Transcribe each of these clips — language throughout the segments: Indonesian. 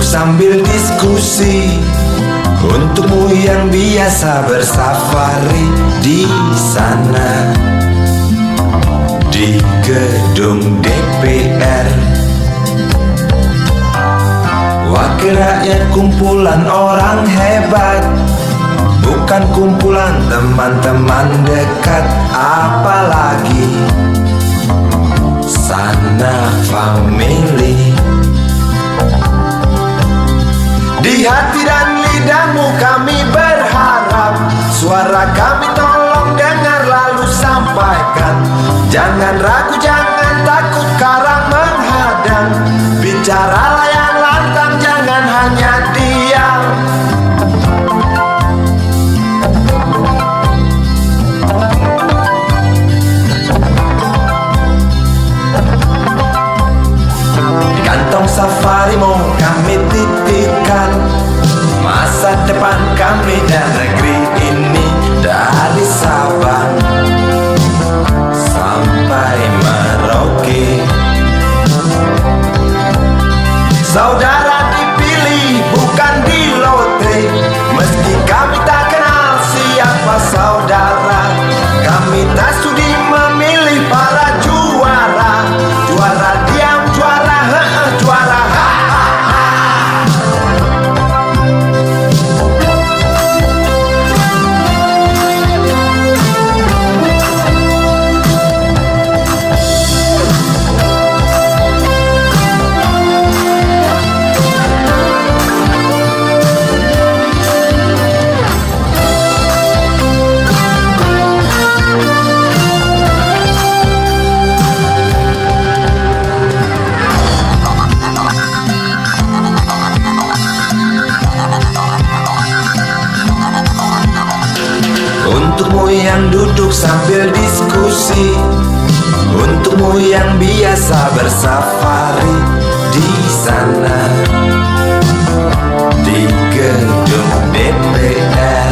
Sambil diskusi, untukmu yang biasa bersafari di sana, di gedung DPR. Wakil rakyat kumpulan orang hebat, bukan kumpulan teman-teman dekat. Apalagi sana family. Di hati dan lidahmu kami berharap, suara kami tolong dengar lalu sampaikan. Jangan ragu, jangan takut karang menghadang. Bicaralah yang lantang, jangan hanya diam. Di kantong safarimu kami titipkan masa depan kami dan negeri ini, dari Sabang sampai Merauke. Saudara dipilih bukan di lotre, meski kami tak kenal siapa saudara. Kami tak sudi memilih para juara, juara diam, juara juara untukmu yang duduk sambil diskusi, untukmu yang biasa bersafari di sana, di gedung DPR.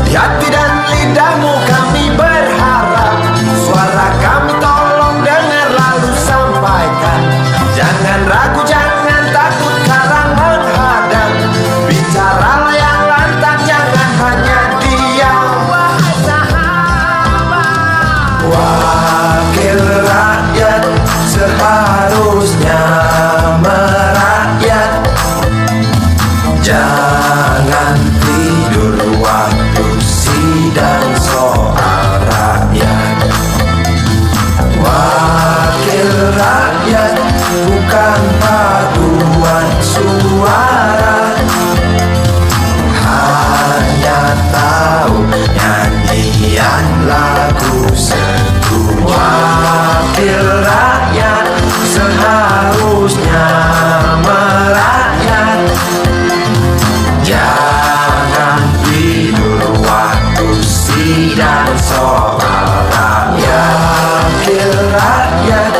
Di hati dan lidahmu kami berharap, suara kami tolong dengar lalu sampaikan. Jangan ragu, jangan takut karang menghadang. Bicaralah yang lantang, jangan hanya diam. Wakil rakyat seharusnya merakyat. Jangan tidur waktu sidang soal rakyat. Wakil rakyat bukan paduan suara, hanya tahu nyanyian lagu sendu. Wakil rakyat seharusnya merakyat. Jangan tidur waktu sidang soal rakyat. Wakil rakyat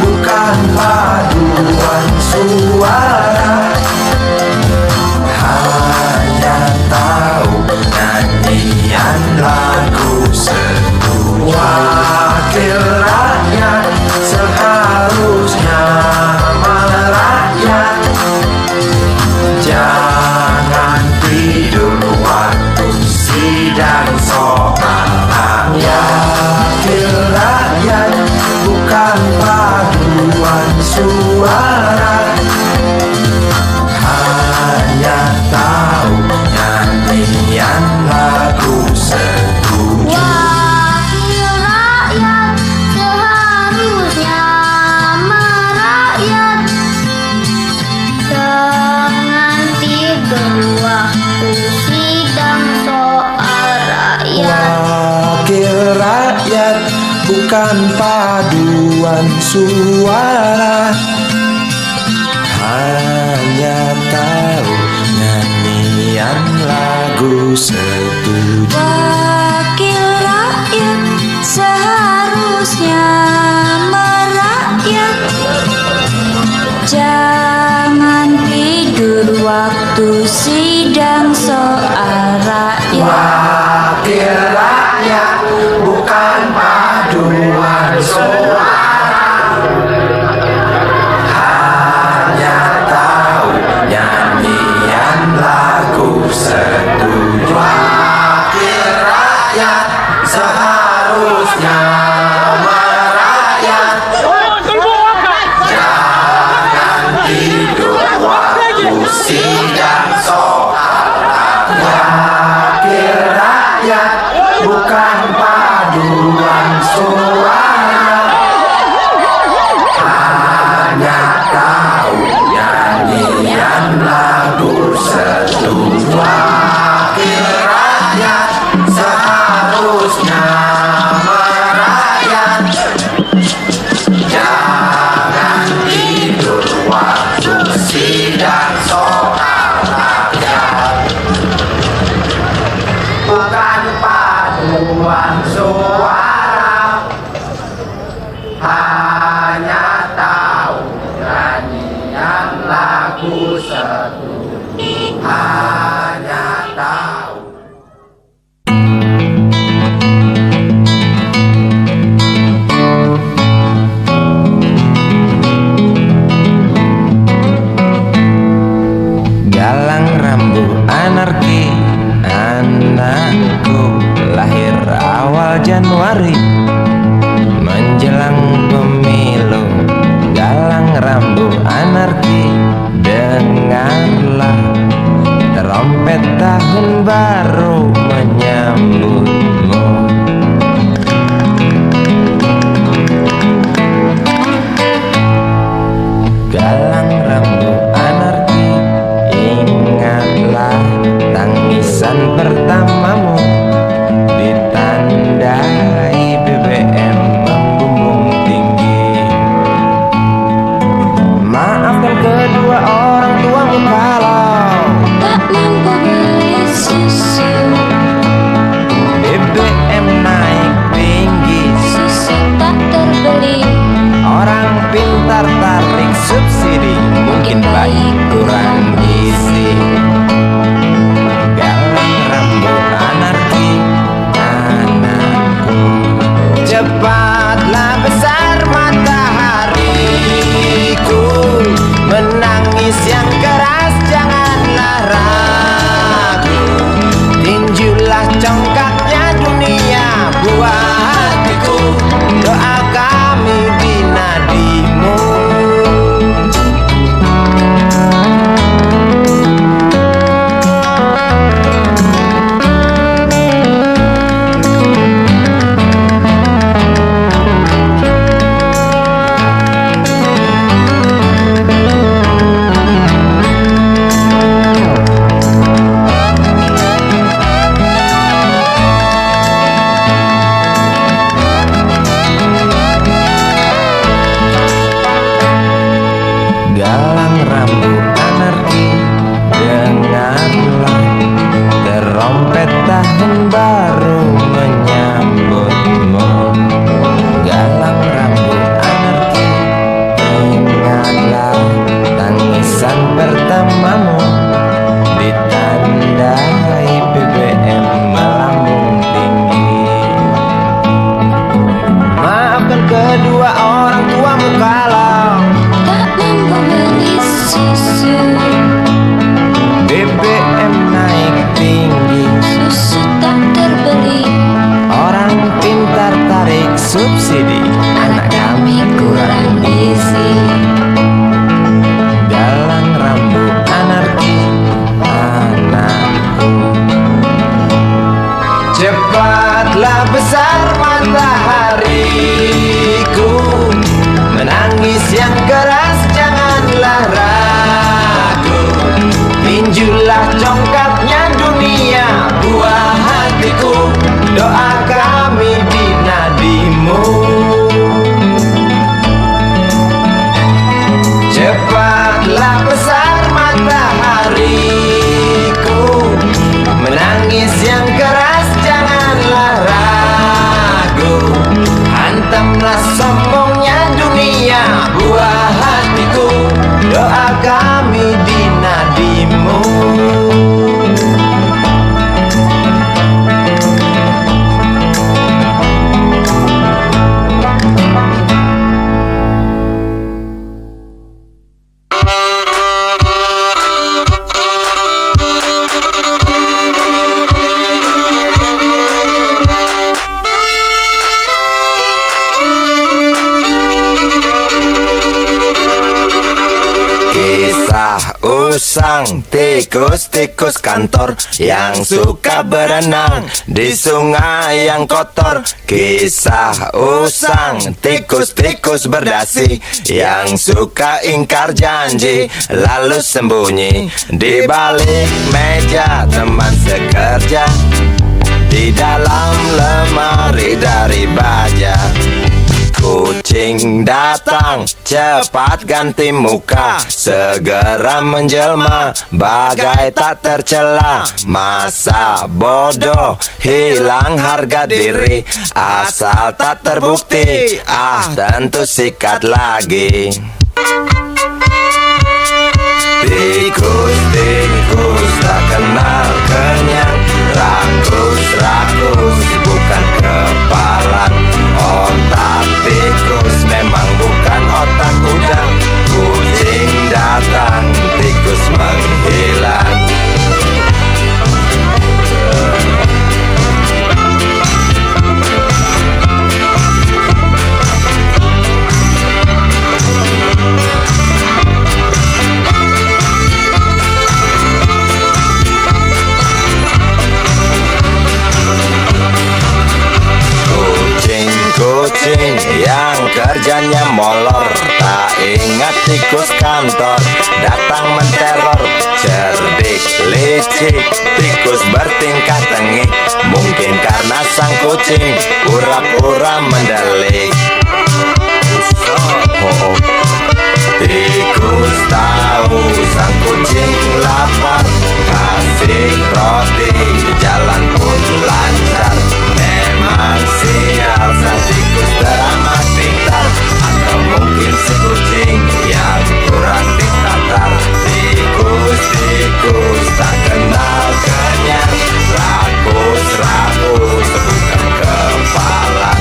bukan paduan suara, hanya tahu nyanyian lagu sendu. Wakil rakyat seharusnya merakyat. Jangan tidur waktu sidang soal rakyat. Wakil rakyat bukan paduan suara, hanya tahu nyanyian lagu sendu. Wakil rakyat seharusnya merakyat. Jangan tidur waktu sidang soal rakyat. Wakil rakyat bukan paduan suara, hanya tahu nyanyian lagu sidang soal rakyat. Wakil rakyat bukan paduan suara, hanya tahu nyanyian lagu setuju. Wakil rakyat seharusnya merayat, jangan tidur waktu sidang soal rakyat. Wakil rakyat bukan paduan suara, hanya tahu nyanyian lagu setuju. Wakil rakyat seharusnya merayat, jangan tidur waktu sidang soal rakyat. Bukan paduan suara, hanya tahu nyanyian lagu setuju. Hanya tahu. Galang rambu anarki, anakku lahir awal Januari menjelang pemilu. Galang rambu anarki, dengarlah trompet tahun baru menyambutmu. Galang rambu anarki, ingatlah tangisan pertamamu ditandai BBM membumbung tinggi. Maafkan kedua orang tuamu kalau Tak mampu beli susu, BBM naik tinggi. susu tak terbeli. Orang pintar tarik subsidi, mungkin baik kurang gizi. Galang rambu anarki, anakku, cepatlah besar matahariku. Menangis yang keras janganlah ragu, tinjulah congkaknya dunia buat hatiku. Doa kami di nadimu. Galang rambu anarki, dengarlah trompet tahun baru menyambutmu. Galang rambu anarki, ingatlah tangisan pertamamu ditandai BBM melambung tinggi. Maafkan kedua orang tuamu kalau Tak mampu beli susu, BBM naik tinggi. susu tak terbeli. usang, tikus-tikus kantor yang suka berenang di sungai yang kotor. Kisah usang, tikus-tikus berdasi yang suka ingkar janji lalu sembunyi di balik meja teman sekerja, di dalam lemari dari baja. Kucing datang, cepat ganti muka, segera menjelma, bagai tak tercela. Masa bodoh, hilang harga diri, asal tak terbukti, tentu sikat lagi. Tikus-tikus tak kenal kenyang, rakus-rakus bukan kepala. Otak tikus memang bukan otak udang. Kucing datang, tikus menghilang. Kucing yang kerjanya molor, tak ingat tikus kantor, datang menteror. Cerdik, licik, tikus bertingkah tengik, mungkin karena sang kucing pura-pura mendelik. Tikus tahu sang kucing lapar, kasih roti, jalan pun lancar. Memang sial sang tikus teramat pintar, atau mungkin si kucing yang kurang ditatar. Tikus-tikus tak kenal kenyang, rakus-rakus bukan kepala.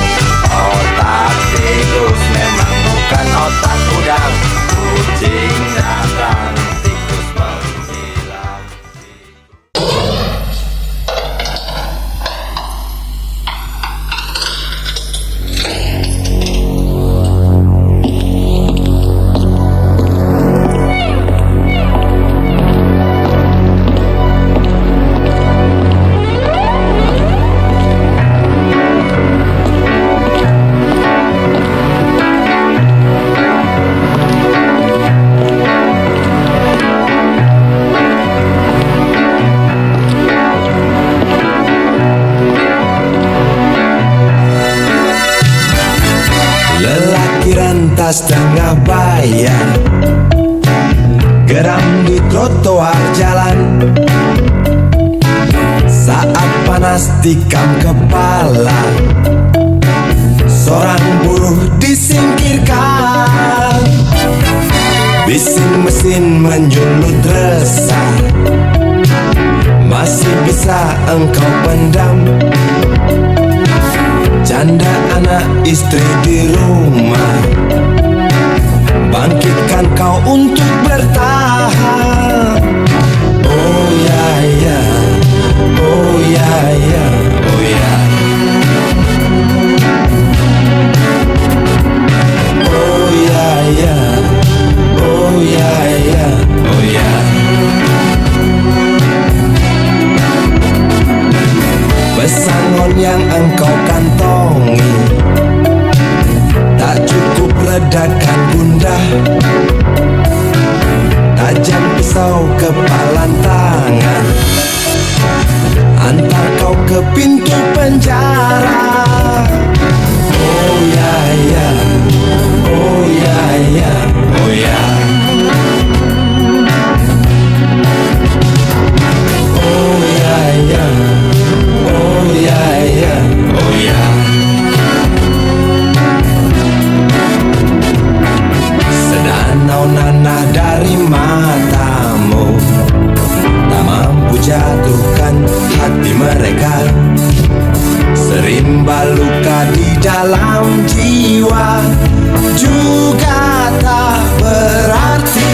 Otak tikus memang bukan otak udang. Kucing datang, tikus menghilang. Setengah bayar, geram di trotoar jalan. Saat panas tikam kepala, seorang buruh disingkirkan. Bising mesin menjulut resah, masih bisa engkau pendam. Janda anak istri di rumah, bangkitkan kau untuk bertahan. Oh ya ya, oh ya ya, oh ya. Oh ya ya, oh ya ya, oh ya. Pesangon yang engkau kantongi tak cukup redakan gundah. Tajam pisau kepalan tangan, antar kau ke pintu penjara. Oh ya ya, oh ya ya, oh ya. Oh ya ya, oh ya ya, oh ya. Sedanau nanah dari matamu tak mampu jatuhkan hati mereka. Serimba luka di dalam jiwa juga tak berarti.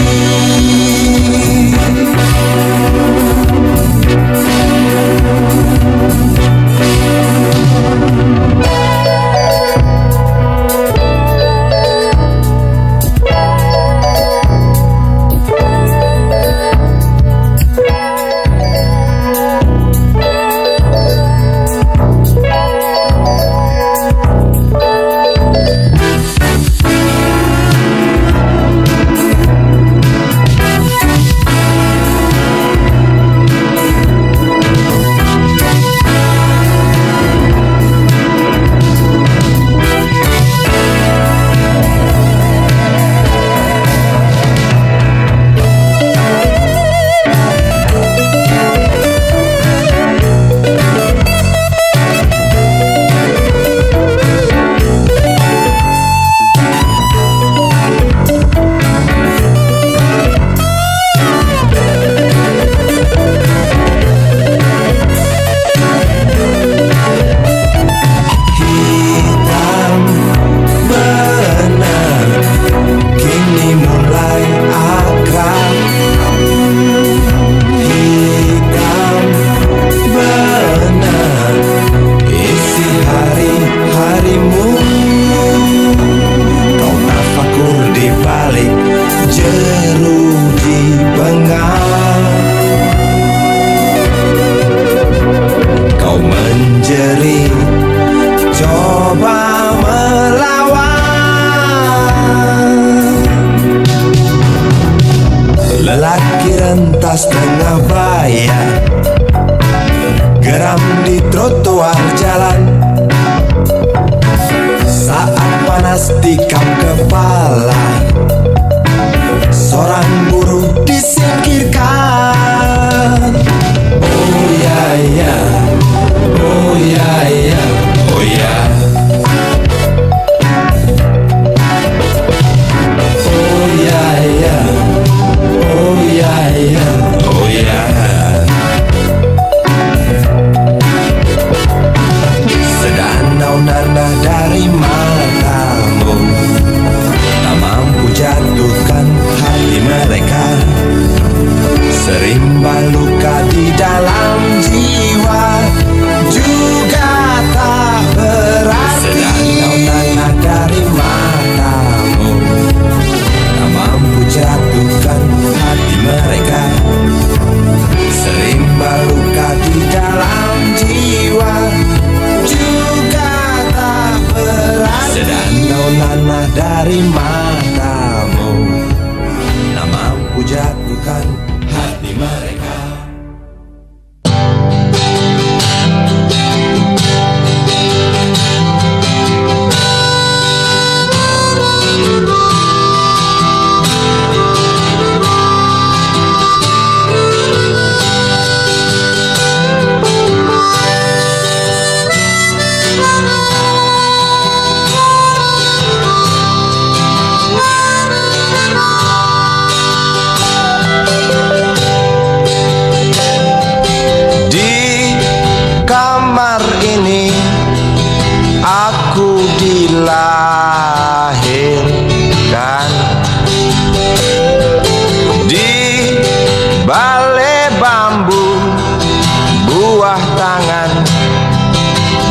buah tangan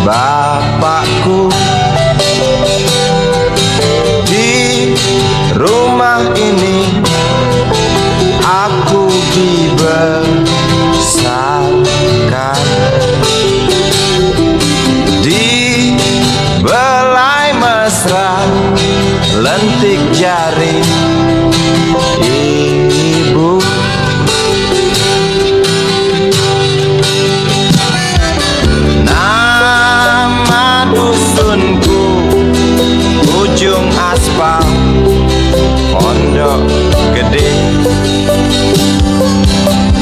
bapakku. Di rumah ini aku dibesarkan, di belai mesra lentik jari ibu. Nama dusunku ujung aspal Pondok Gede.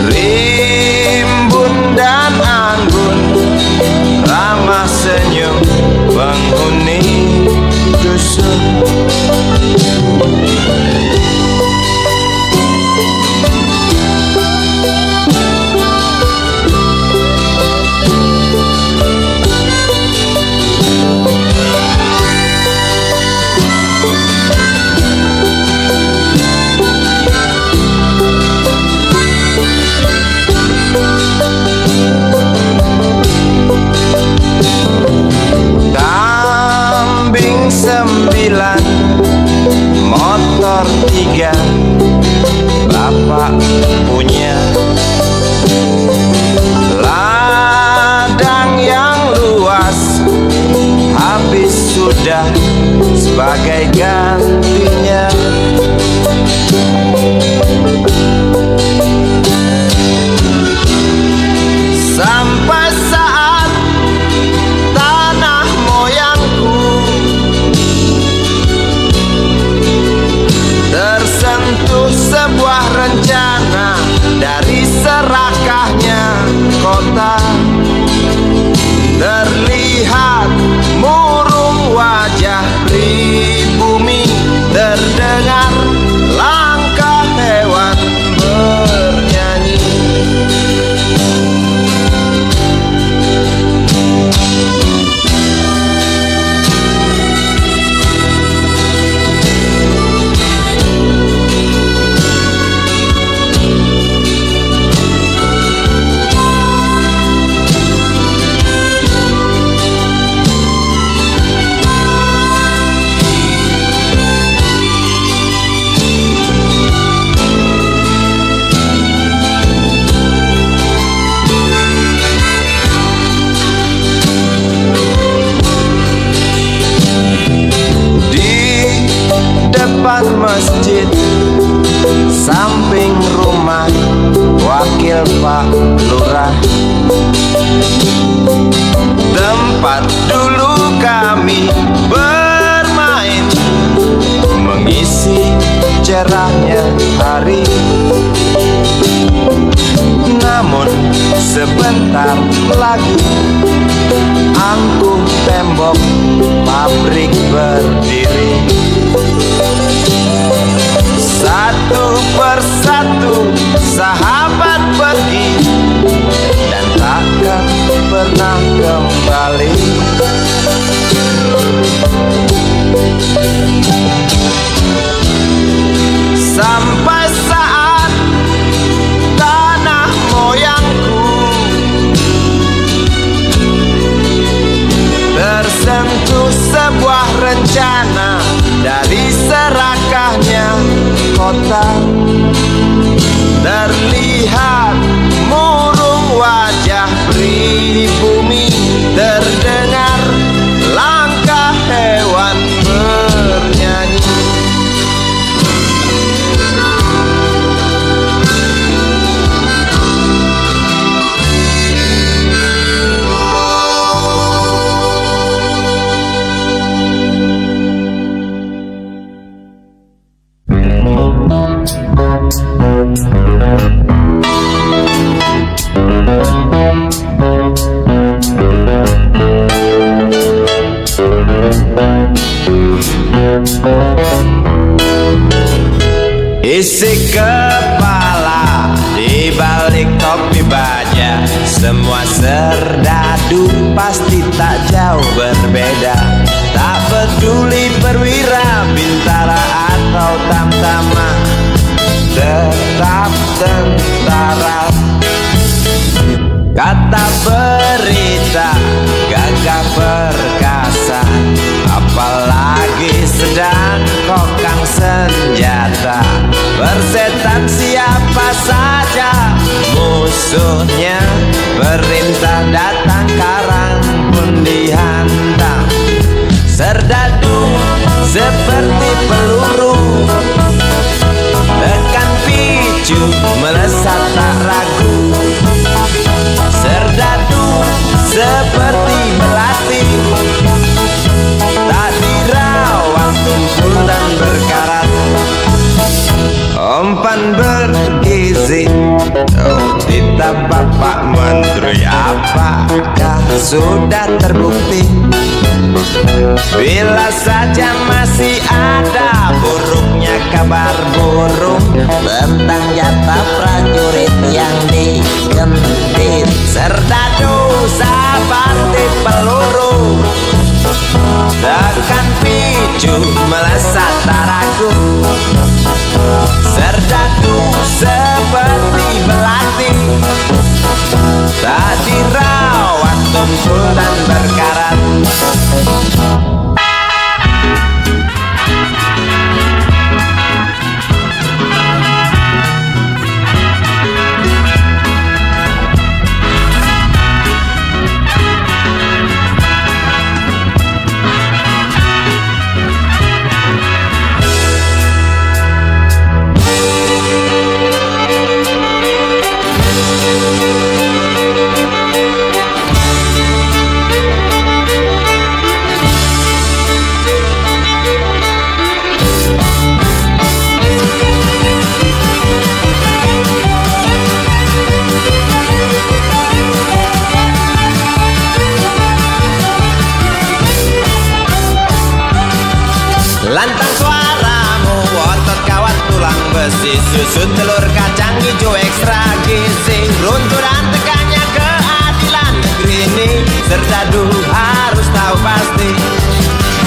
Rimbun dan anggun ramah senyum penghuni dusun. Kambing 9, motor 3, bapak punya. Ladang yang luas habis sudah sebagai gantinya. Sampai saat tanah moyangku tersentuh sebuah rencana dari serakahnya kota. Terlihat murung wajah pribumi, terdengar langkah hewan bernyanyi. Depan masjid samping rumah wakil Pak Lurah, tempat dulu kami bermain mengisi cerahnya hari. Namun sebentar lagi angkuh tembok pabrik berdiri. Satu persatu sahabat pergi dan takkan pernah kembali. Sampai saat tanah moyangku tersentuh sebuah rencana dari serakahnya kota. Terlihat murung wajah pribumi, terdengar langkah hewan bernyanyi. Isi kepala di balik topi baja, semua serdadu pasti tak jauh berbeda. Tak peduli perwira, bintara atau tamtama, tetap tentara. Kata berita gagah perkasa, apalagi sedang kokang senjata. Persetan siapa saja musuhnya, perintah datang karang pun dihantam. Serdadu seperti peluru, tekan picu melesat tak ragu. Serdadu seperti belati, tak dirawat tumpul dan berkarat. Umpan bergizi, oh ditambah Pak Menteri, apakah sudah terbukti? Bila saja masih ada buruknya kabar burung tentang jatah prajurit yang digentit. Serdadu seperti peluru, tekan picu melesat tak ragu. Serdadu seperti belati, tak dirawat tumpul dan berkarat. Lantang suaramu, otot kawat tulang besi, susu telur kacang hijau ekstra gizi. Runtuh dan tekannya keadilan negeri ini, Serdadu harus tahu pasti.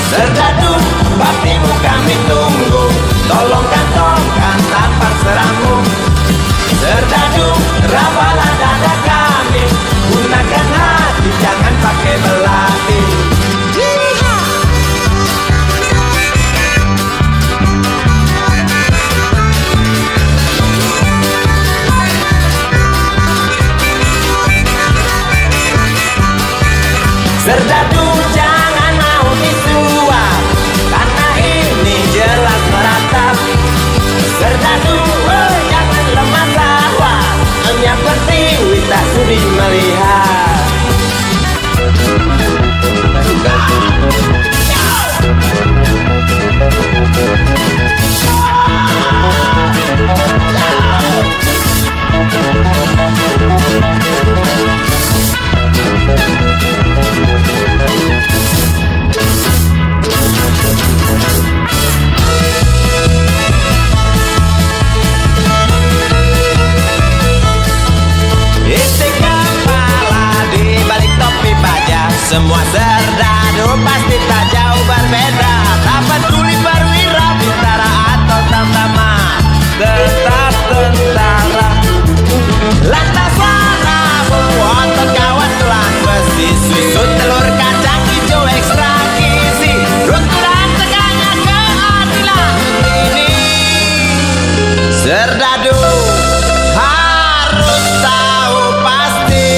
Serdadu, baktimu kami tunggu, tolong kantongkan tampar serammu. Serdadu, rawalah dada kami, gunakan hati jangan pakai belati. Serdadu jangan mau disuap, karena ini jelas meratap. Serdadu jangan lemah lawak, hanya pertiwi tak sudi melihat. Semua serdadu pasti tak jauh berbeda, tak peduli perwira, bintara atau tamtama, tetap tentara. Lantas suaramu, otot kawat tulang besi, susu telur kacang hijau ekstra gizi. Runtuh dan tegaknya keadilan ini, Serdadu harus tahu pasti.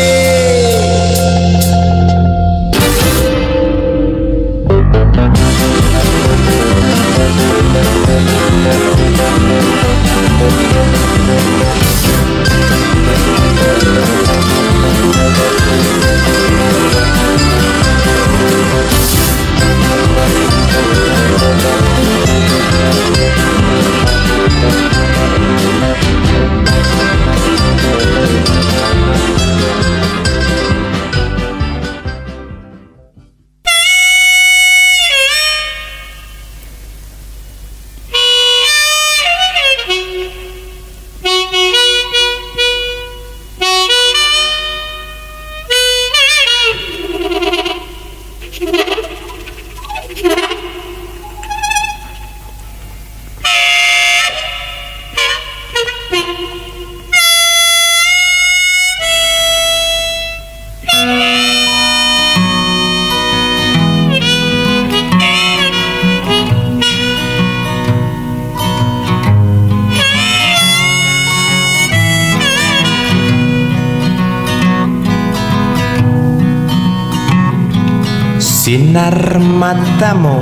Sinar matamu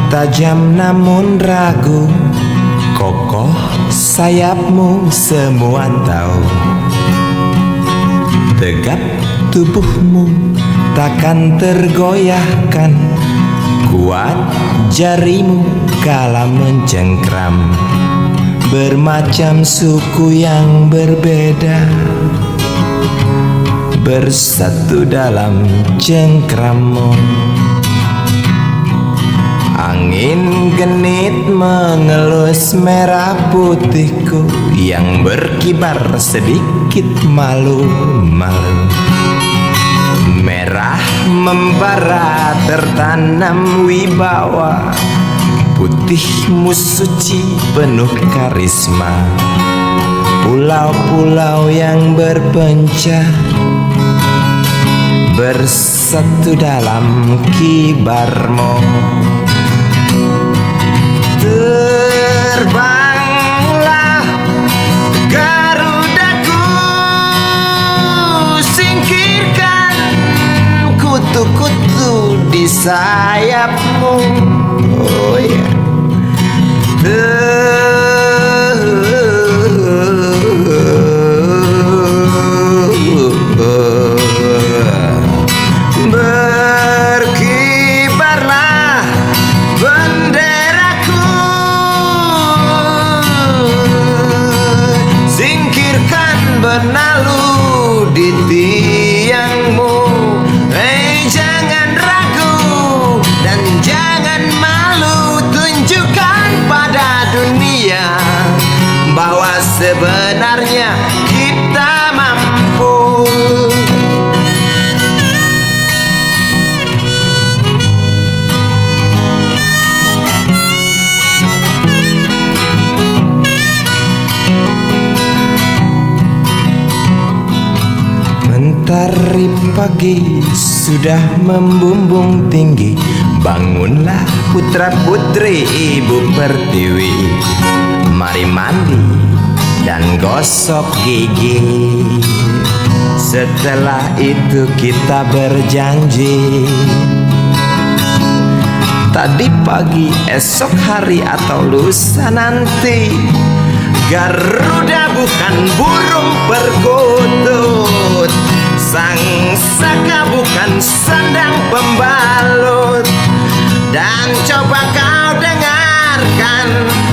tajam namun ragu, kokoh sayapmu semua tahu. Tegap tubuhmu takkan tergoyahkan, kuat jarimu kala mencengkram. Bermacam suku yang berbeda bersatu dalam cengkrammu. Angin genit mengelus merah putihku yang berkibar sedikit malu-malu. Merah membara tertanam wibawa, putihmu suci penuh karisma. Pulau-pulau yang berpencah bersatu dalam kibarmu. Terbanglah garudaku, singkirkan kutu-kutu di sayapmu. Oh ya, berkibarlah benderaku, singkirkan benalu di tiangmu. Jangan ragu dan jangan malu, tunjukkan pada dunia bahwa sebenarnya kita mampu. Mentari pagi sudah membumbung tinggi, bangunlah putra putri ibu pertiwi. Mari mandi dan gosok gigi, setelah itu kita berjanji. Tadi pagi, esok hari atau lusa nanti, Garuda bukan burung perkutut, sang saka bukan sandang pembalut. Dan coba kau dengarkan,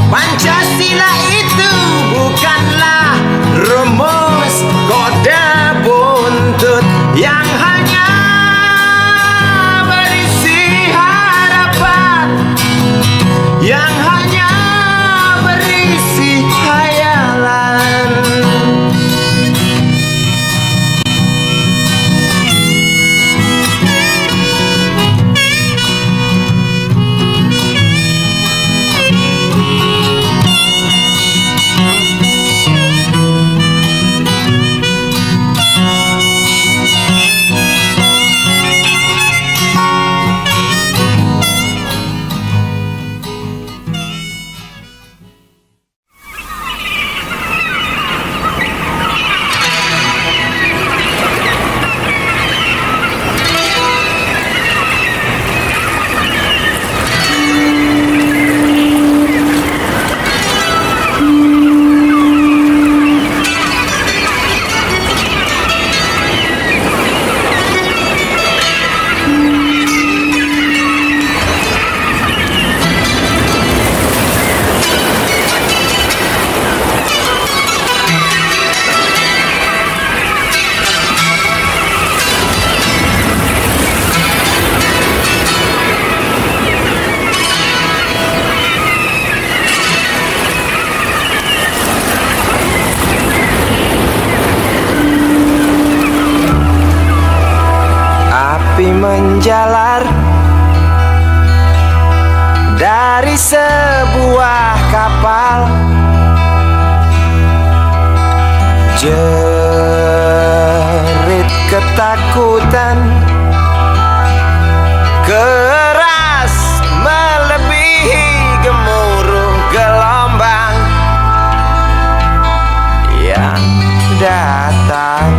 Pancasila itu bukanlah rumus kode buntut yang hanya berisi harapan, yang hanya berisi hayalan. Menjalar dari sebuah kapal, jerit ketakutan keras melebihi gemuruh gelombang yang datang.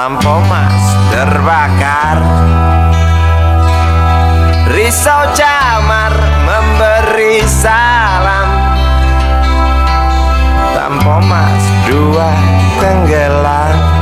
Lampu mas terbakar, risau camar memberi salam. Lampu mas dua tenggelam.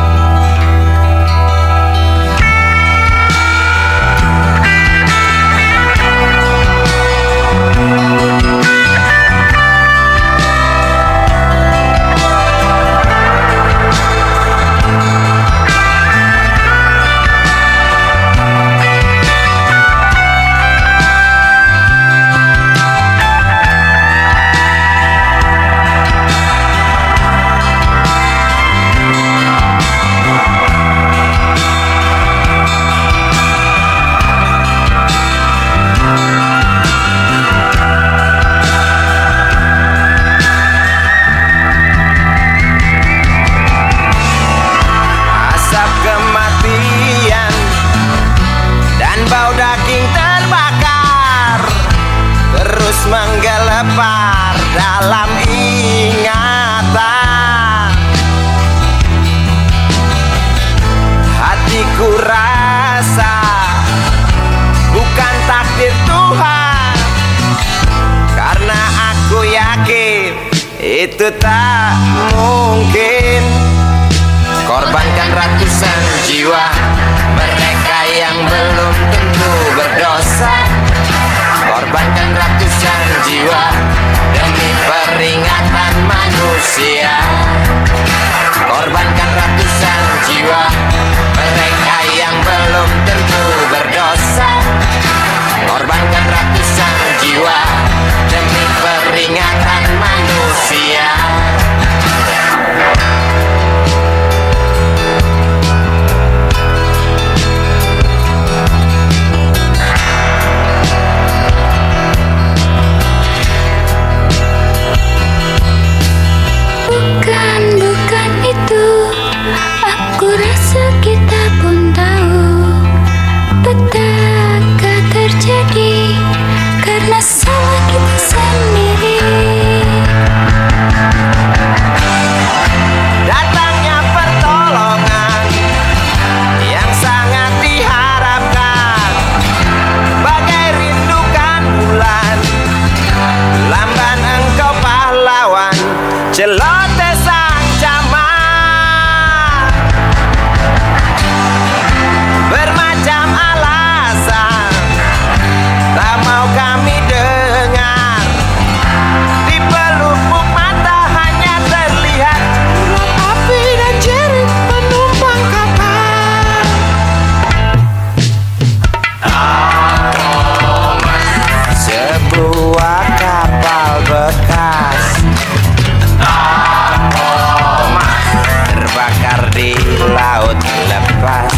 Menggelepar dalam ingatan, hatiku rasa bukan takdir Tuhan, karena aku yakin itu tak mungkin. Korbankan ratusan jiwa mereka yang belum tentu berdosa. Korbankan ratusan jiwa demi peringatan manusia. Korbankan ratusan jiwa mereka yang belum tentu berdosa. Korbankan ratusan jiwa demi peringatan manusia. Bukan itu. Aku rasa kita pun tahu petaka terjadi karena salah kita sendiri. Datangnya pertolongan yang sangat diharapkan, bagai rindukan bulan, lamban engkau pahlawan, celoteh sang camat. Bermacam alasan tak mau kami dengar, di pelupuk mata hanya terlihat urat api dan jerit penumpang kapal. Sebuah kapal bekas terbakar di laut lepas.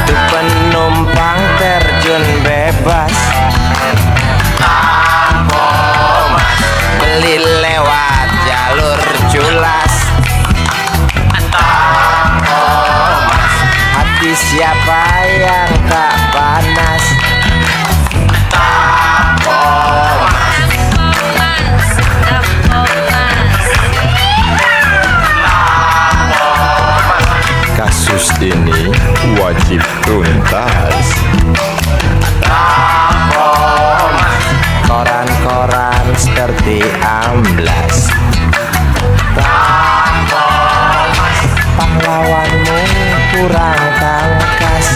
Tuh penumpang terjun bebas, beli lewat jalur culas. Hati siapa yang tak panas? Kasus ini wajib tuntas. Koran-koran seperti amblas. Pahlawanmu kurang tangkas.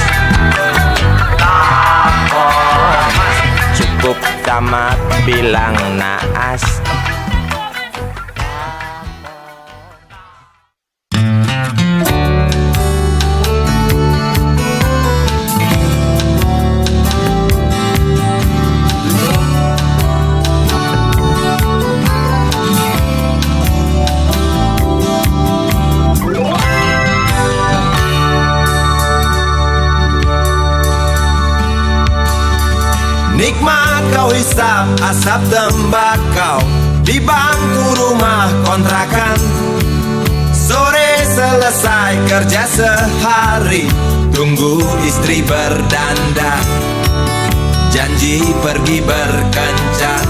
Cukup tamat bilang naas. Nikmat kau hisap asap tembakau di bangku rumah kontrakan. Sore selesai kerja sehari, tunggu istri berdandan, janji pergi berkencan.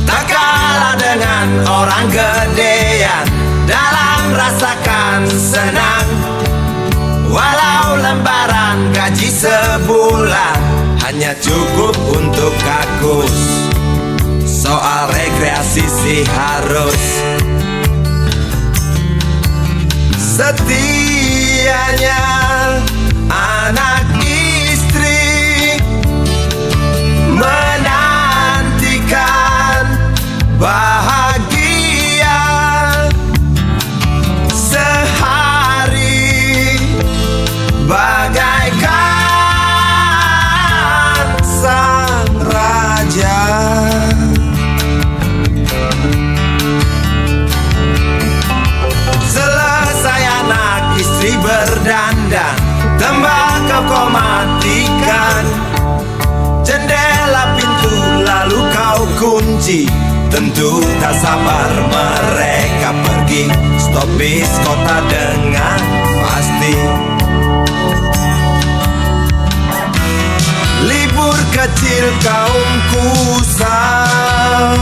Tak kalah dengan bukan orang gedean dalam rasakan senang. Walau lembaran gaji sebulan hanya cukup untuk kakus, soal rekreasi sih harus. Setianya anak istri menantikan bahagia sehari bagaikan sang raja. Selesai anak istri berdandan, tembakau kau matikan, jendela pintu lalu kau kunci. Tentu tak sabar mereka pergi, stop bis kota dengan pasti. Libur kecil kaum kusam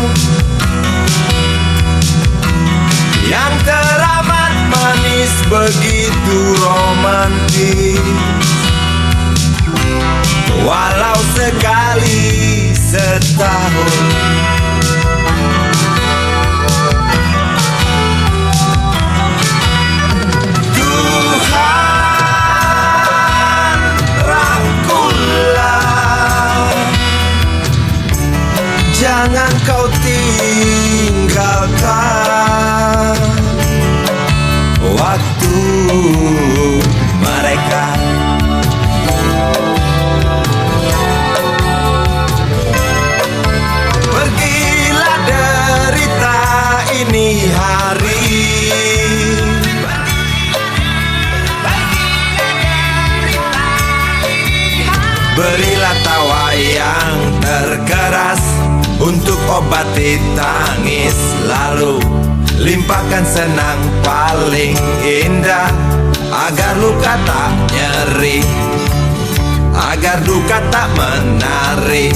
yang teramat manis begitu romantis, walau sekali setahun. Tuhan rangkullah, jangan kau tinggalkan waktu mereka. Pergilah derita ini hari, berilah tawa yang terkeras untuk obati tangis, lalu limpahkan senang paling indah, agar luka tak nyeri, agar duka tak menarik.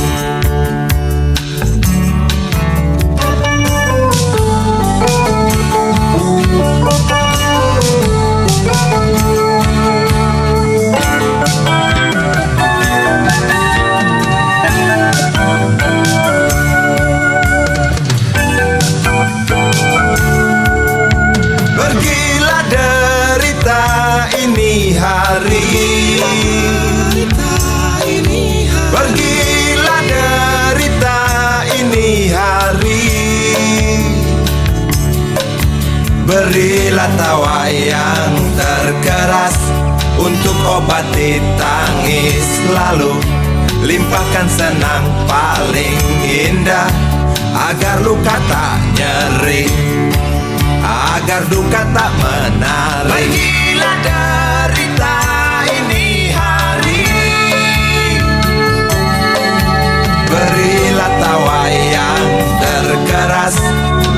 Pergilah derita ini hari, pergilah derita ini hari, berilah tawa yang terkeras untuk obati tangis, lalu limpahkan senang paling indah, agar luka tak nyeri, agar duka tak menarik. Pergilah derita ini hari, berilah tawa yang terkeras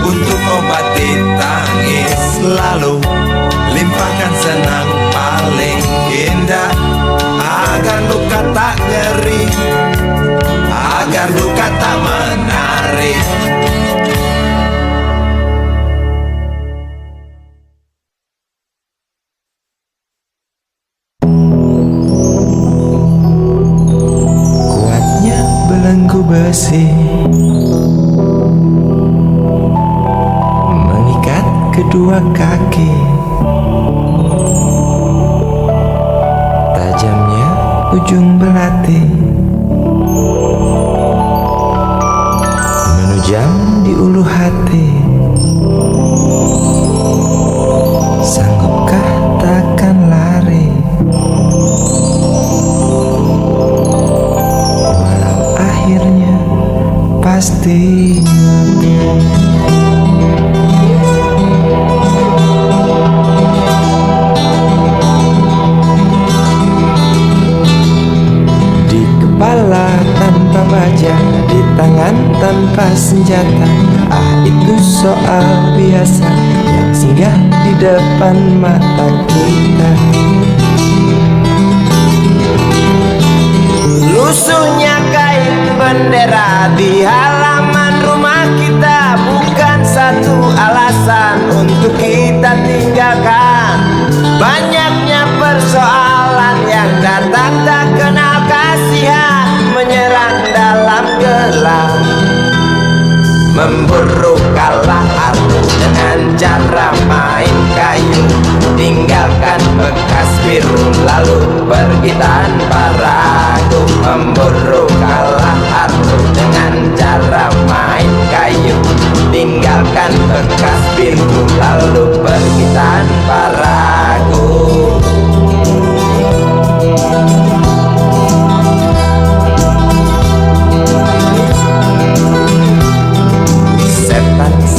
untuk obati tangis, lalu limpahkan senang paling indah, agar luka tak nyeri, agar duka tak menarik. Kuatnya belenggu besi mengikat kedua kaki, tajamnya ujung belati menujam di ulu hati. Sanggupkah takkan lari, walau akhirnya pasti. Di kepala tanpa baja, di tangan tanpa senjata, itu soal biasa yang singgah di depan mata kita. Lusuhnya kain bendera di halaman rumah kita bukan satu Memburu kalah arti dengan cara main kayu, tinggalkan bekas biru lalu pergi tanpa ragu. Memburu kalah arti dengan cara main kayu, tinggalkan bekas biru lalu pergi tanpa ragu.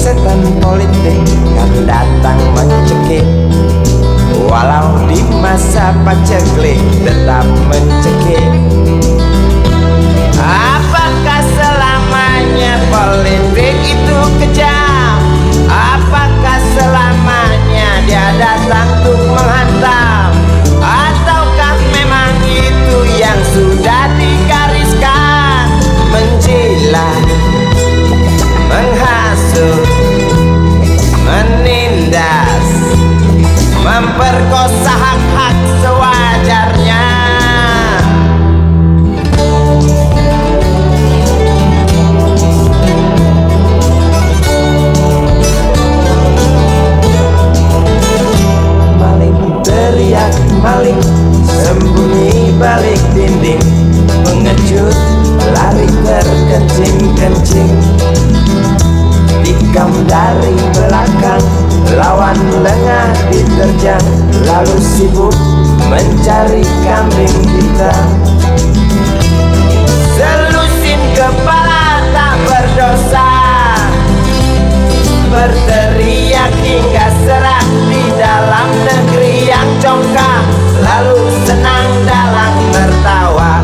Setan politik kan datang mencekik, walau di masa paceklik tetap mencekik. Apakah selamanya politik itu kejam? Apakah selamanya dia datang untuk menghantam? Ataukah memang itu yang sudah digariskan? Menjilat, menghasut, menindas, memperkosa hak-hak sewajarnya. Maling teriak maling, sembunyi balik dinding, pengecut lari terkencing-kencing, tikam dari belakang, lawan lengah diterjang, lalu sibuk mencari kambing hitam. Selusin kepala tak berdosa, berteriak hingga serak di dalam negeri yang congkak, lalu senang dalam tertawa.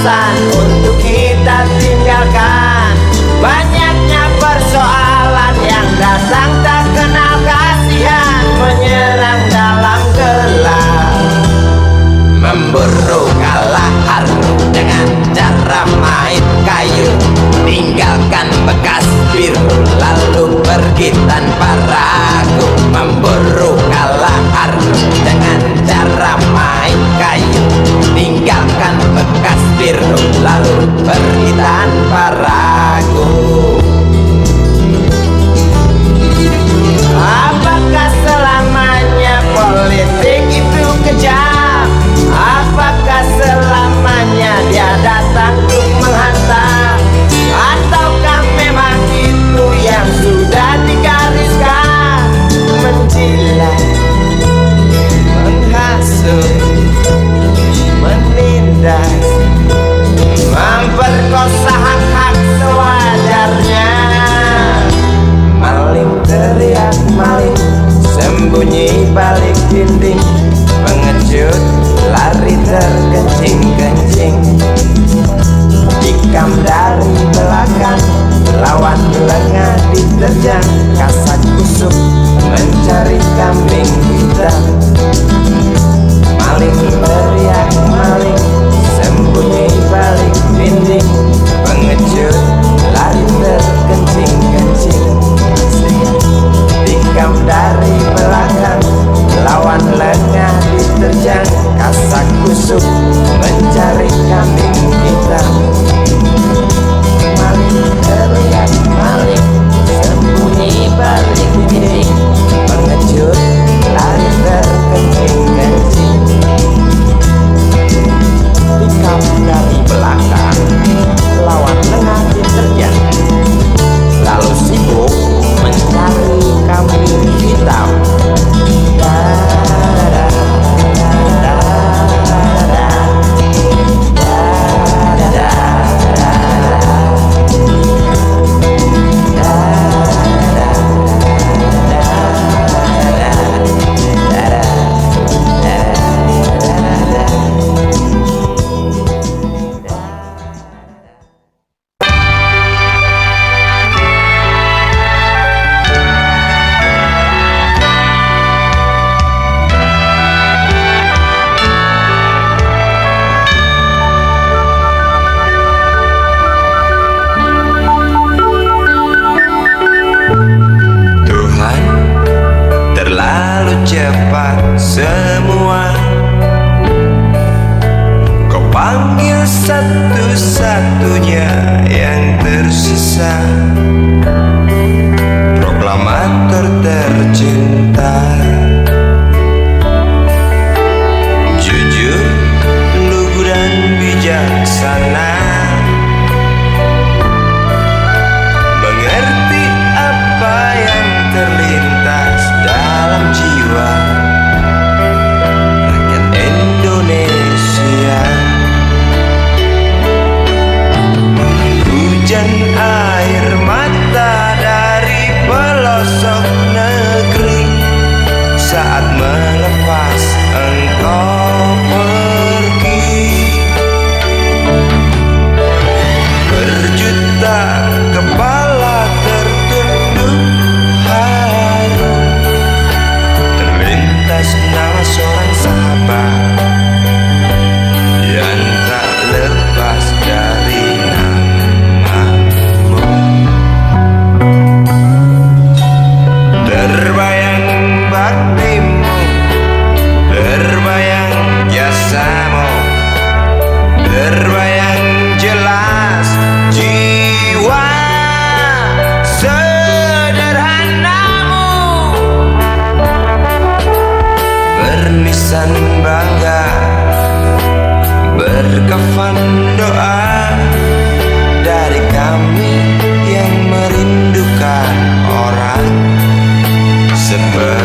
Untuk kita tinggalkan banyaknya persoalan yang datang tak kenal kasihan, menyerang dalam gelap. Memburu kalah arti dengan cara main kayu, tinggalkan bekas biru lalu pergi tanpa ragu. Memburu kalah arti dengan cara main kayu, tinggalkan bekas biru lalu pergi tanpa ragu. Apakah selamanya politik itu kejam? Apakah selamanya dia datang untuk menghantam? Ataukah memang itu yang sudah digariskan? Menjilat, menghasut, menindas, memperkosa hak-hak sewajarnya. Maling teriak maling, sembunyi balik dinding, pengecut lari terkencing-kencing, tikam dari belakang, lawan lengah diterjang, kasak kusuk mencari kambing hitam. Maling teriak maling, sembunyi balik dinding, pengecut lari terkencing-kencing, tikam dari belakang, lawan lengah diterjang, kasak kusuk mencari kambing hitam. Maling teriak maling, sembunyi balik dinding, pengecut lari terkencing-kencing. semua. Kau panggil satu-satunya yang tersisa, proklamator tercinta. Jujur, lugu dan bijaksana, mengerti apa yang terlintas dalam jiwa rakyat Indonesia. Hujan air mata dari pelosok negeri saat melepas engkau pergi. Berjuta kepala tertunduk haru, terlintas nama seorang sahabat yang tak lepas dari namamu. Terbayang baktimu, terbayang jasamu, terbayang jelas jiwa sederhanamu, bernisan bangga, berkafan doa dari kami yang merindukan orang sepertimu.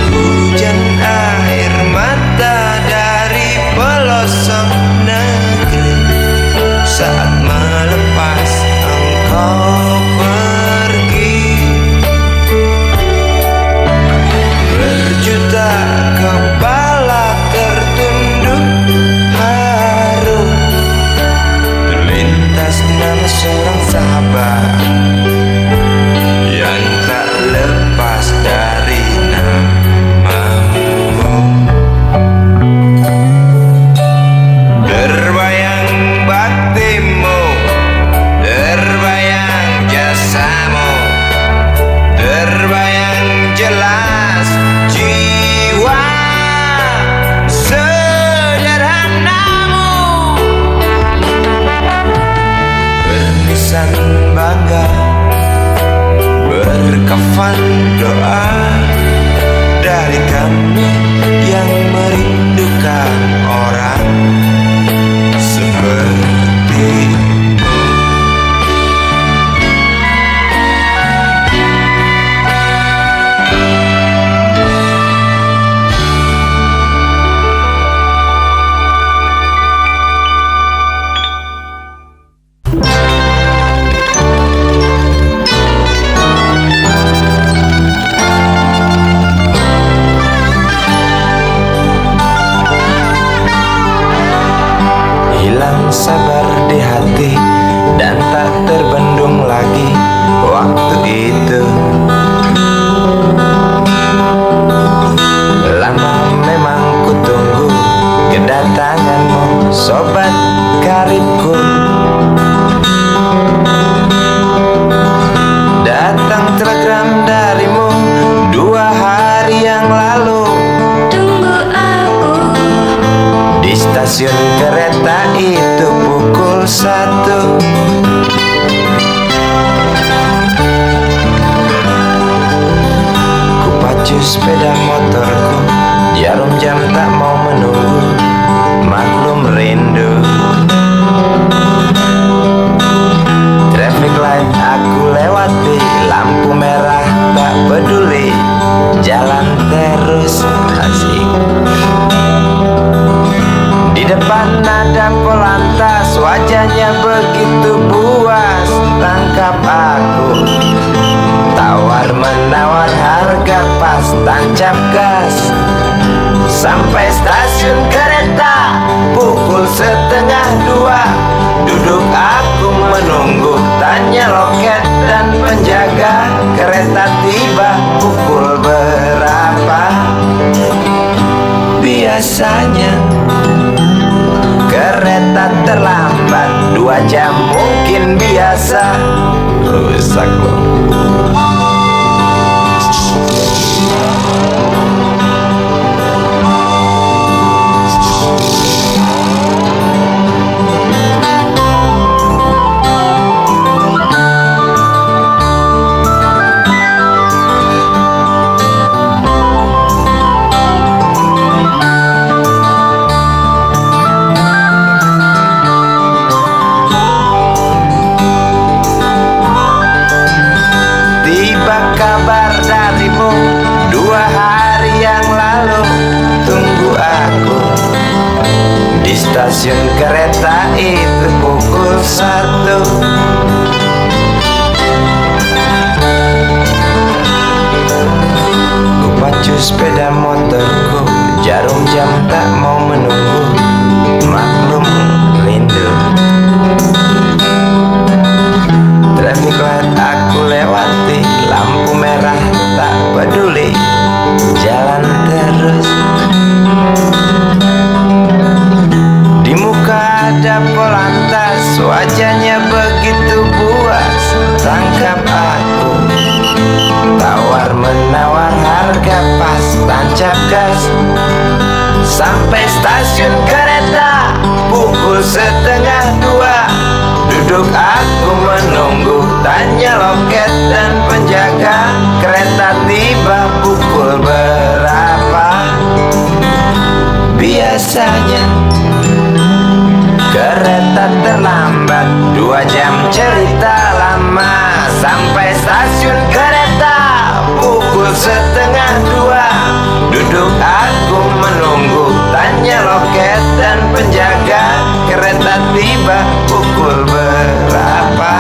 Hujan air mata dari pelosok negeri saat melepas engkau pergi. Berjuta kepala tertunduk haru, terlintas nama seorang sahabat yang tak lepas dari namamu. Terbayang baktimu, terbayang jasamu, terbayang jelas jiwa sederhanamu, bernisan bangga, berkafan doa dari kami yang merindukan orang sepertimu. Hilang sabar di hati dan tak terbendung lagi waktu itu. Lama memang ku tunggu kedatanganmu, sobat karibku. Datang telegram darimu 2 hari yang lalu. Tunggu aku, Di stasiun kereta itu pukul 1. Ku pacu sepeda motorku, jarum jam tak mau menunggu, maklum rindu. Traffic light aku lewati, lampu merah tak peduli, jalan terus asik. Di depan ada polantas, wajahnya begitu buas, tangkap aku. Tawar menawar harga harga pas, tancap gas. Sampai stasiun kereta pukul 1:30. Duduk aku menunggu, tanya loket dan penjaga. Kereta tiba pukul berapa? Biasanya kereta terlambat 2 jam mungkin biasa. Rusak loh. Kabar darimu 2 hari yang lalu. Tunggu aku di stasiun kereta itu pukul 1. Ku pacu sepeda motorku, jarum jam tak mau menunggu. Maklum rindu. Traffic light aku lewati, lampu merah tak peduli, jalan terus. Di muka ada polantas, wajahnya begitu puas. Tangkap aku, tawar menawar harga pas, tancap gas. Sampai stasiun kereta pukul 1:30. Duduk aku menunggu, tanya loket dan penjaga. Kereta tiba pukul berapa? Biasanya kereta terlambat 2 jam, cerita lama. Sampai stasiun kereta pukul 1:30. Duduk aku menunggu, tanya loket dan penjaga. Kereta tiba pukul berapa?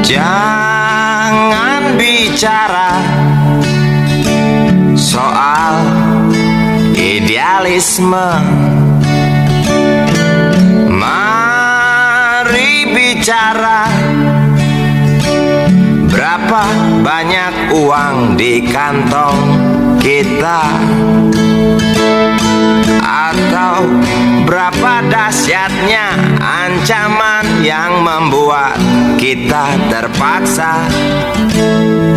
Jangan bicara soal idealisme. Mari bicara berapa banyak uang di kantong kita, atau berapa dahsyatnya ancaman yang membuat kita terpaksa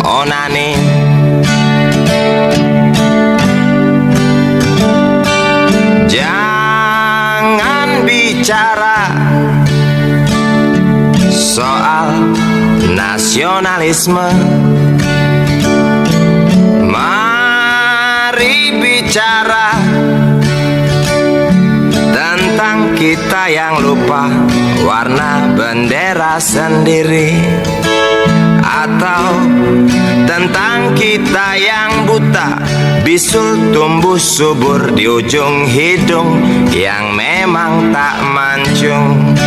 onani. Jangan bicara soal nasionalisme. Mari bicara tentang kita yang lupa warna bendera sendiri, atau tentang kita yang buta bisul tumbuh subur di ujung hidung yang memang tak mancung.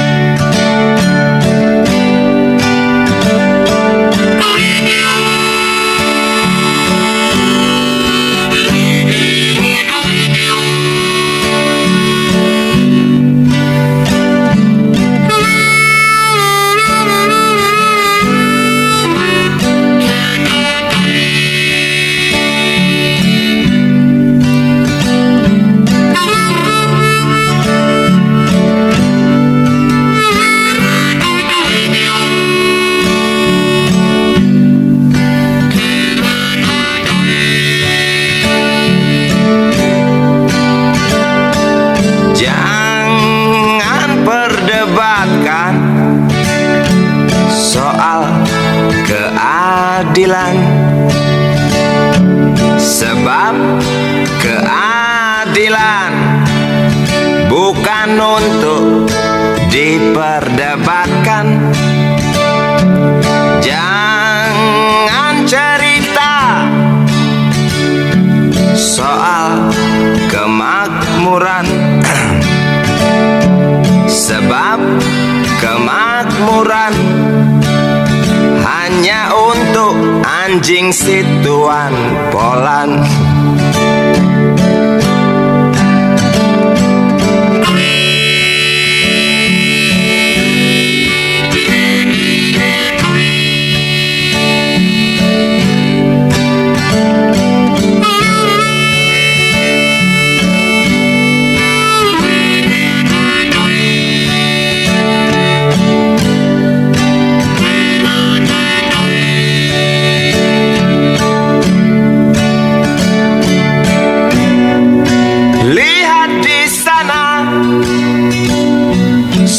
keadilan. Sebab keadilan bukan untuk diperdebatkan. Jangan cerita soal kemakmuran. Sebab kemakmuran hanya untuk anjing situan Polan.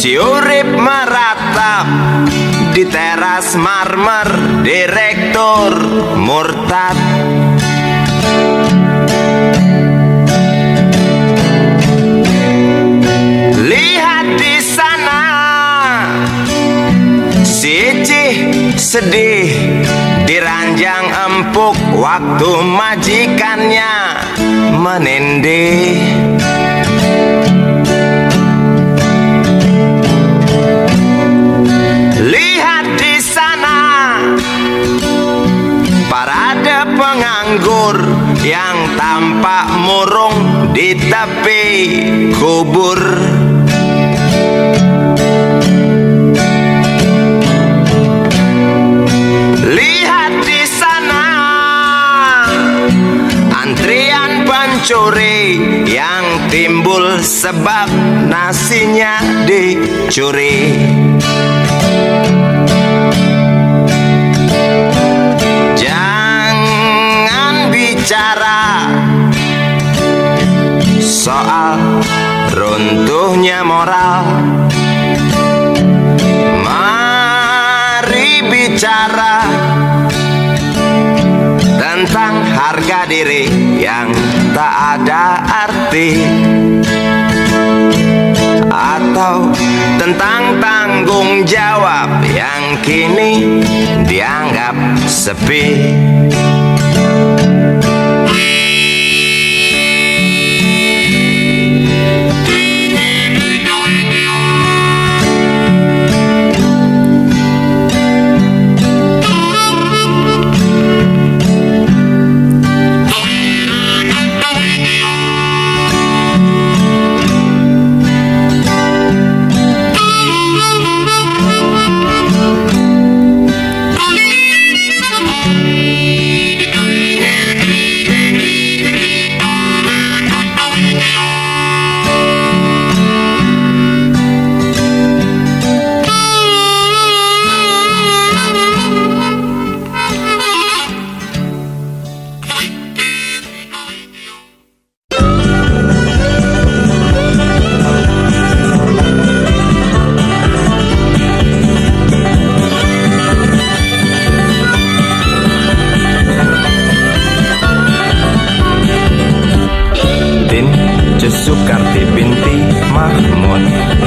Si urip meratap di teras marmer direktur murtad. Lihat di sana si Icih sedih diranjang empuk waktu majikannya menindih. Penganggur yang tampak murung di tepi kubur. Lihat di sana antrian pencuri yang timbul sebab nasinya dicuri. Bicara soal runtuhnya moral. Mari bicara tentang harga diri yang tak ada arti, atau tentang tanggung jawab yang kini dianggap sepi. Sukarti binti Mahmud,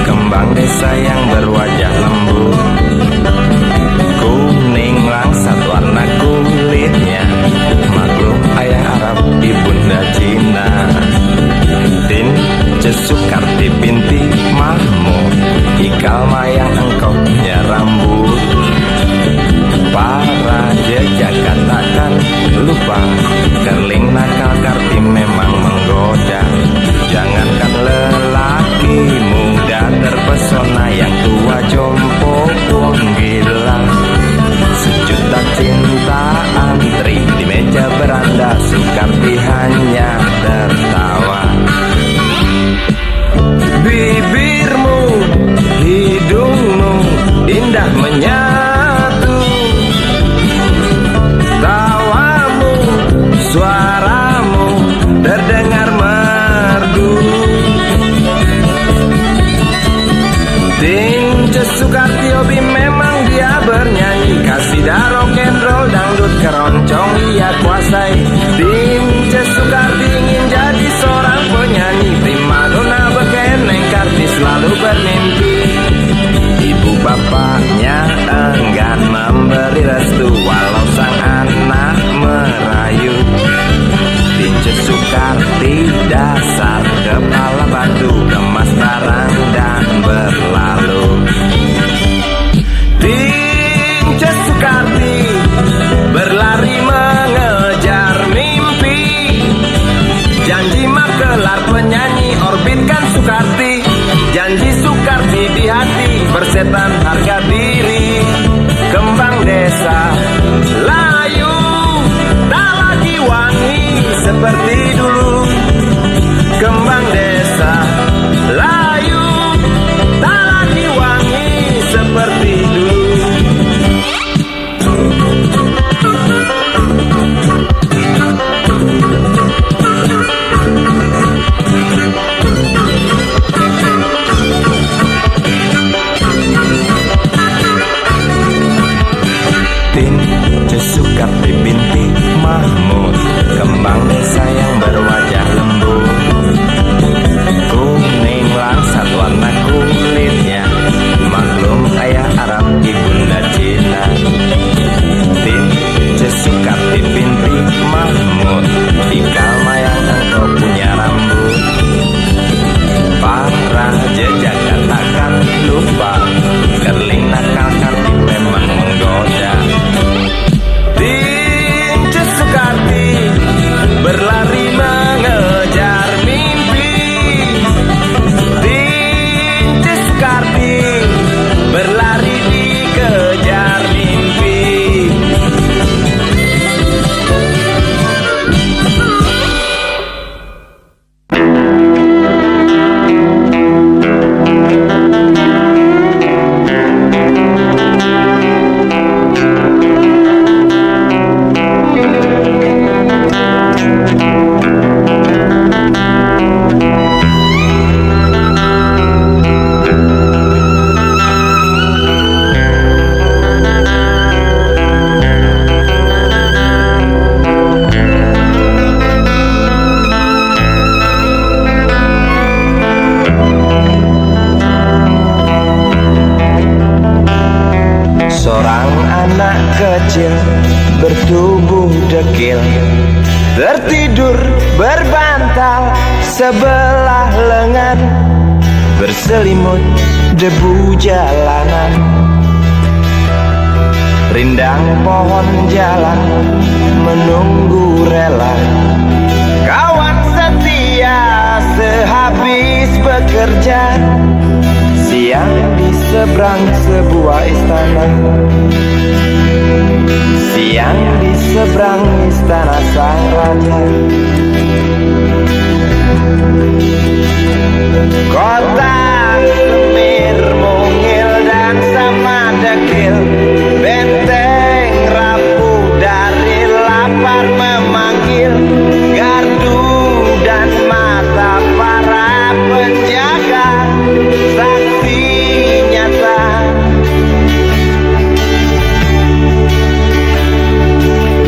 kembang desa yang berwajah lembut, kuning langsat warna kulitnya, maklum ayah Arab ibunda Cina. Tin Sukarti binti Mahmud, ikal mayang engkaunya rambut, para jejak katakan lupa, kerling nakal Karti memang menggoda. Jangankan lelaki muda terpesona, yang tua persetan harga diri. Kembang desa layu, tak lagi wangi seperti dulu. Kembang desa layu, tak lagi wangi seperti dulu. Suka binti Mahmud, kembang desa yang berwajah lembut, kuning langsat warna kulitnya, maklum ayah Arab ibunda Cina. Tin sesuka binti Mahmud, di Kalmayang engkau punya rambut, parah jejak katakan lupa, kerling nakal karti memang menggoda. Berlari mengejar mimpi, Tinci Sukarti berlari dikejar mimpi. Seorang anak kecil bertubuh dekil tertidur berbantal sebelah lengan, berselimut debu jalanan. Rindang pohon jalan menunggu rela, kawan setia sehabis bekerja. Siang di seberang sebuah istana, siang di seberang istana sang raja. Kota Semir mungil dan sama dekil, benteng rapuh dari lapar memanggil, gardu dan mata para penjaga saksi nyata.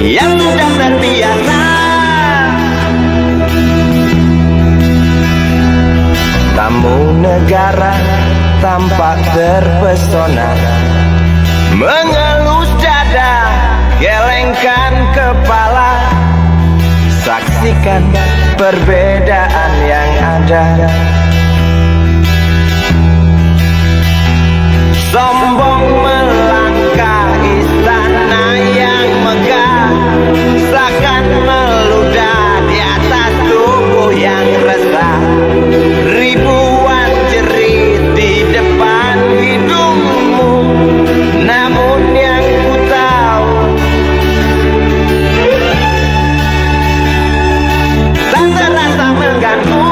Yang sudah terbiasa tamu negara tampak terpesona, mengelus dada, gelengkan kepala, saksikan perbedaan yang ada. Sombong melangkah istana yang megah, seakan meludah di atas tubuh yang resah. Ribuan jerit di depan hidungmu, namun yang ku tahu tak terasa mengganggu.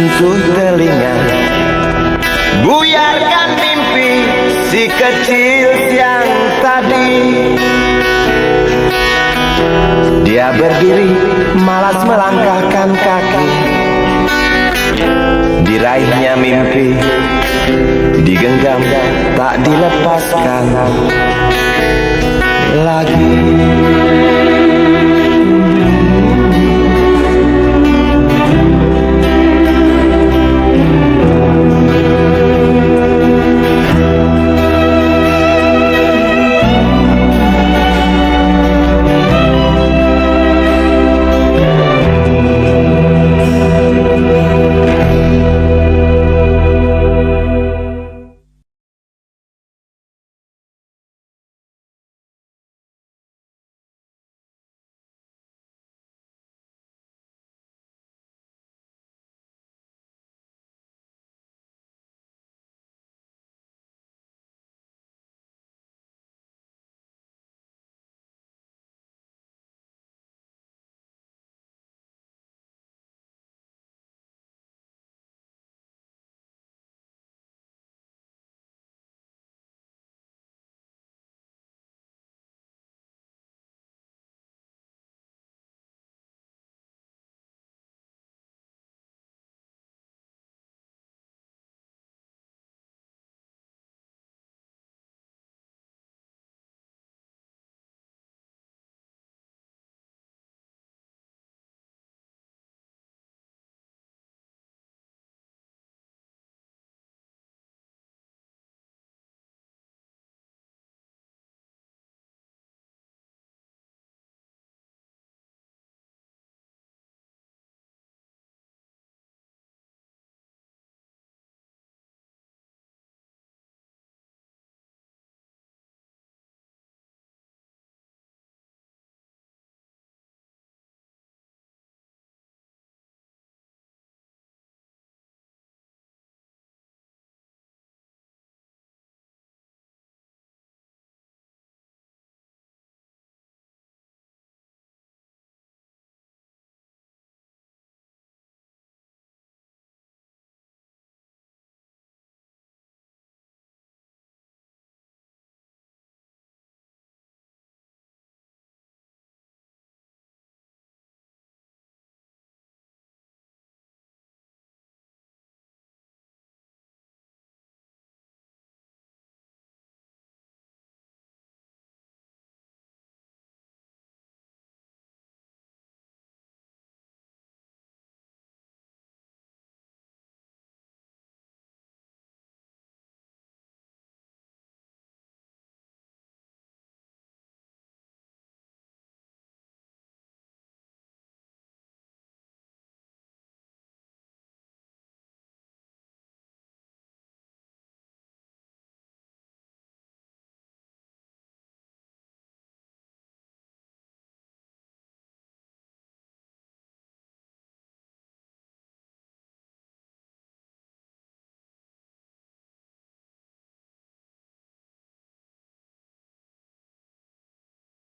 sentuh telinga. Buyarkan mimpi si kecil yang tadi. Dia berdiri malas melangkahkan kaki. Diraihnya mimpi, digenggam tak dilepaskan.